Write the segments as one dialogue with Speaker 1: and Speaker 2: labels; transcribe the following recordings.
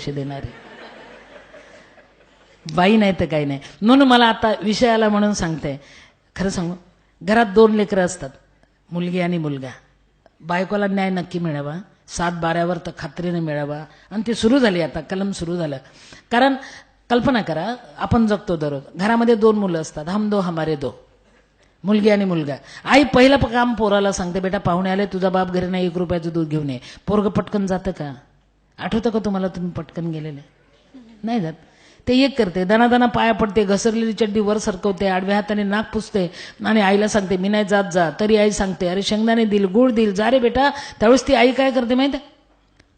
Speaker 1: पैसे देणारे. बाई नाही तर काही नाही. म्हणून मला आता विषयाला म्हणून सांगते, खरं सांगू, घरात 2 लेकरं असतात, मुलगी आणि मुलगा. बायकोला न्याय नक्की मिळावा, 7-12वर तर खात्रीने मिळावा. आणि ते सुरू झाली, आता कलम सुरू झालं. कारण कल्पना करा, आपण जगतो दररोज, घरामध्ये 2 मुलं असतात, हम दो हमारे दो, मुलगी आणि मुलगा. आई पहिलं काम पोराला सांगते, बेटा पाहुणे आले, तुझा बाप घरी नाही, 1 रुपयाचं दूध घेऊन ये. पोरग पटकन जातं का? आठवतं का तुम्हाला तुम्ही पटकन गेलेले? नाही जात. ते एक करते, दणादणा पाया पडते, घसरलेली चड्डी वर सरकवते, आडव्या हाताने नाक पुसते आणि आईला सांगते मी नाही जात जा. तरी आई सांगते अरे शेंगदाणे दिल, गुळ दिल, जा रे बेटा. त्यावेळेस ती आई काय करते माहिती,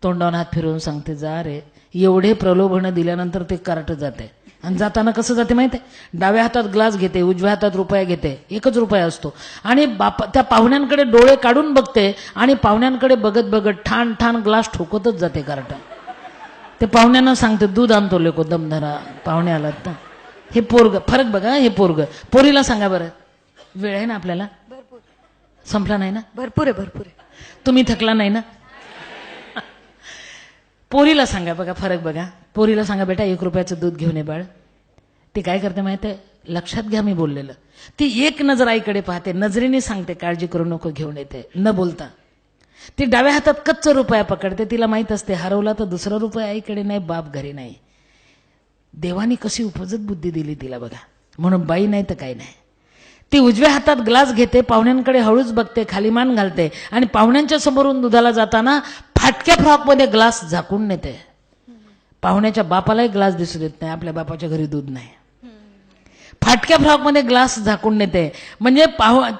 Speaker 1: तोंडावर हात फिरवून सांगते जा रे. एवढे प्रलोभनं दिल्यानंतर ते कार्ट जाते. आणि जाताना कसं जाते माहिती, डाव्या हातात ग्लास घेते, उजव्या हातात रुपया घेते, 1च रुपया असतो. आणि त्या पाहुण्यांकडे डोळे काढून बघते आणि पाहुण्यांकडे बघत बघत ठाण ठाण ग्लास ठोकतच जाते कार्ट. ते पाहुण्यांना सांगते दूध आणतो लेको, दम धरा, पाहुणे आलात ना. हे पोरग, फरक बघा, हे पोरग. पोरीला सांगा बरं, वेळ आहे ना आपल्याला, संपला नाही ना,
Speaker 2: भरपूर आहे, भरपूर आहे.
Speaker 1: तुम्ही थकला नाही ना. पोरीला सांगा बघा, फरक बघा. पोरीला सांगा बेटा 1 रुपयाचं दूध घेऊन ये बाळ. ती काय करते माहिती आहे, लक्षात घ्या मी बोललेलं. ती एक नजर आईकडे पाहते, नजरेने सांगते काळजी करू नको, घेऊन येते, न बोलता. ती डाव्या हातात कच्च रुपया पकडते, तिला माहित असते हरवला तर 2रा रुपया आईकडे नाही, बाप घरी नाही. देवानी कशी उपजत बुद्धी दिली तिला बघा. म्हणून बाई नाही तर काही नाही. ती उजव्या हातात ग्लास घेते, पाहुण्यांकडे हळूच बघते, खाली मान घालते आणि पाहुण्यांच्या समोरून दुधाला जाताना फाटक्या फ्रॉकमध्ये ग्लास झाकून नेते. पाहुण्याच्या बापालाही ग्लास दिसू देत नाही, आपल्या बापाच्या घरी दूध नाही. फाटक्या फ्रॉकमध्ये ग्लास झाकून नेते, म्हणजे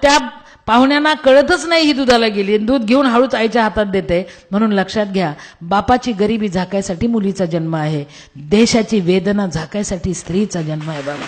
Speaker 1: त्या पाहुण्यांना कळतच नाही ही दुधाला गेली. दूध घेऊन हळूच आईच्या हातात देते. म्हणून लक्षात घ्या, बापाची गरिबी झाकायसाठी मुलीचा जन्म आहे, देशाची वेदना झाकायसाठी स्त्रीचा जन्म आहे बाबा.